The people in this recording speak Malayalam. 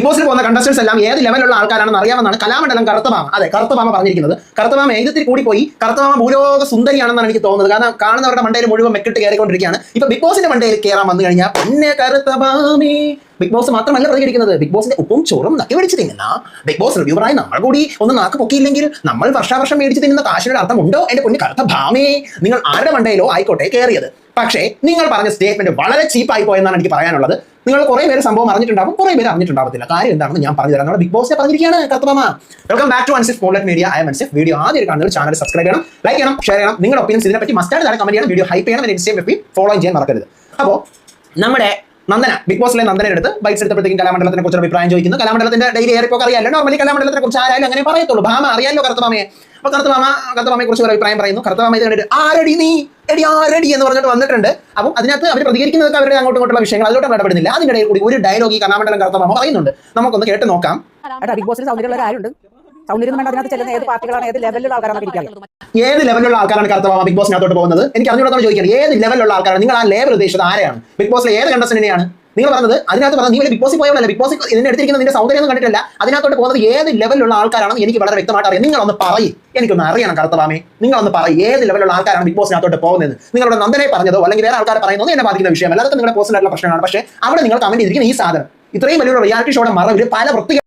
ബിഗ് ബോസിൽ പോകുന്ന കണ്ടസ്റ്റൻസ് എല്ലാം ഏത് ലെവലുള്ള ആൾക്കാരാണെന്ന് അറിയാമെന്നാണ് കലാമണ്ഡലം കറുത്തമാമ, അതെ കറുത്തമാമ പറഞ്ഞിരിക്കുന്നത്. കറുത്തമാമ എഴുത്തിൽ കൂടി പോയി കറുത്തമാമ ഭൂലോക സുന്ദരിയാണെന്നാണ് എനിക്ക് തോന്നുന്നത്. കാരണം കാണുന്നവരുടെ മണ്ടയിൽ മുഴുവൻ മെക്കിട്ട് കയറിക്കൊണ്ടിരിക്കുകയാണ്. ഇപ്പൊ ബിഗ് ബോസിന്റെ മണ്ടയിൽ കയറാൻ വന്നു കഴിഞ്ഞാൽ പിന്നെ കറുത്തമാമേ. ബിഗ് ബോസ് മാത്രമല്ല പ്രതികരിക്കുന്നത്, ബിഗ് ബോസിന്റെ ഉപ്പും ചോറും നക്കി മേടിച്ച് തിന്നുന്ന ബിഗ് ബോസ് റിവ്യൂറായി നമ്മൾ കൂടി ഒന്ന് നാക്ക് പൊക്കിയില്ലെങ്കിൽ നമ്മൾ വർഷാവർഷം മേടിച്ച് തിന്നുന്ന കാശിയുടെ അർത്ഥമുണ്ടോ? എന്റെ പൊന്നു കറുത്ത ഭാമേ, നിങ്ങൾ ആരുടെ മണ്ടയിലോ ആയിക്കോട്ടെ കയറിയത്, പക്ഷേ നിങ്ങൾ പറഞ്ഞ സ്റ്റേറ്റ്മെന്റ് വളരെ ചീപ്പായി പോയെന്നാണ് എനിക്ക് പറയാനുള്ളത്. നിങ്ങൾ കുറേ പേര് സംഭവം അറിഞ്ഞിട്ടുണ്ടാവും, കുറേ പേര് അറിഞ്ഞിട്ടുണ്ടാവത്തില്ല. കാര്യം എന്താണെന്ന് ഞാൻ പറഞ്ഞു തരാം. നമ്മുടെ ബിഗ് ബോസിനെ പറഞ്ഞിരിക്കുകയാണ് Karuthamama. Welcome back to Ansif moonlight media. I'm Ansif. Video ആദ്യം കാണുന്നത് ചാനൽ സബ്സ്ക്രൈബ് ചെയ്യണം, ലൈക്ക് ചെയ്യണം, ഷെയർ ചെയ്യണം. നിങ്ങളുടെ ഒപ്പീനിയൻസ് ഇതിനെപ്പറ്റി മസ്റ്റായിട്ട് താഴെ കമന്റ് ചെയ്യണം. വീഡിയോ ഹൈപ്പ് ചെയ്യണം. ഇൻസ്റ്റഗ്രാം FB ഫോളോ ചെയ്യാൻ മറക്കരുത്. അപ്പോൾ നമ്മുടെ നന്ദന, ബിഗ് ബോസിലെ നന്ദന എടുത്ത് ബൈറ്റ്സ് എടുത്തപ്പോഴത്തേക്കും കലാമണ്ഡലത്തിനെ കുറിച്ച് അഭിപ്രായം ചോദിക്കുന്നു. കലാമണ്ഡലത്തിന്റെ ഡെയിലി ഏറിപ്പോക്ക് അറിയാലോ. നോർമലി കലാമണ്ഡലത്തിനെ കുറിച്ച് ആരായാലും അങ്ങനെ പറയത്തുള്ളൂ. ഭാമ അറിയാലോ കറുത്തമാമയെ. അപ്പൊ കറുത്തമാമയെ കുറിച്ച് ഒരു അഭിപ്രായം പറയുന്നു. കറുത്തമാമ ഇത് കണ്ടിട്ട് ആരടി നീ എടി ആരടി എന്ന് പറഞ്ഞിട്ട് വന്നിട്ടുണ്ട്. അപ്പം അതിനകത്ത് അവർ പ്രതികരിക്കുന്നതൊക്കെ അവരുടെ അങ്ങോട്ടും ഇങ്ങോട്ടുള്ള വിഷയങ്ങൾ, അതിലോട്ട് ഇടപെടുന്നില്ല. അതിന്റെ ഇടയിൽ കൂടി ഒരു ഡയലോഗ് ഈ കലാമണ്ഡലം കറുത്തമാമ പറയുന്നുണ്ട്. നമുക്കൊന്ന് കേട്ട് നോക്കാം. ബിഗ് ബോസിൽ സൗന്ദര്യമുള്ള ആരുണ്ട്? സൗന്ദര്യം വേണ്ട അതിനകത്ത് ചെല്ലുന്ന ഏത് പാർട്ടികളാണ്, ഏത് ലെവലിലുള്ള ആൾക്കാരാണ് ഇരിക്കുക? ഏത് ലെവലിലുള്ള ആൾക്കാരാണ് കറുത്തമാമ ബിഗ് ബോസിനകത്തോട്ട് പോകുന്നത്? എനിക്ക് അറിഞ്ഞുകൊണ്ടാണ് ചോദിക്കുന്നത്. ഏത് ലെവലിലുള്ള ആൾക്കാരാണ് നിങ്ങൾ? ആ ലെവൽ ഉദ്ദേശിച്ചത് ആരെയാണ്? ബിഗ് ബോസിലെ ഏത് കണ്ടസ്റ്റന്റിനെയാണ് നിങ്ങൾ പറഞ്ഞത്? അതിനകത്ത് പറഞ്ഞത് നീ വലിയ ബിഗ് ബോസിൽ പോയവരല്ല. ബിഗ് ബോസിൽ ഇതിനെ എടുത്തിരിക്കുന്ന നിന്റെ സൗന്ദര്യം ഒന്നും കണ്ടിട്ടില്ല. അതിനകത്തോട്ട് പോകുന്നത് ഏത് ലെവലിലുള്ള ആൾക്കാരാണെന്ന് എനിക്ക് വളരെ വ്യക്തമായിട്ട് അറിയാം. നിങ്ങളൊന്ന് പറയും, എനിക്കൊന്ന് അറിയണം കറുത്തമാമേ. നിങ്ങളൊന്ന് പറയും ഏത് ലെവലിലുള്ള ആൾക്കാരാണ് ബിഗ് ബോസിനകത്തോട്ട് പോകുന്നത്. നിങ്ങളുടെ നന്ദനെ പറഞ്ഞതോ അല്ലെങ്കിൽ വേറെ ആൾക്കാരെ പറയുന്നതോ എന്നെ ബാധിക്കുന്ന വിഷയമല്ല. അതൊക്കെ നിങ്ങളുടെ പേഴ്സണൽ ആയിട്ടുള്ള പ്രശ്നമാണ്. പക്ഷേ അവിടെ നിങ്ങൾ കമന്റ് ചെയ്തിരിക്കുന്ന ഈ സാധനം, ഇത്രയും വലിയൊരു റിയാലിറ്റി ഷോയുടെ മറവിൽ പല വൃത്തി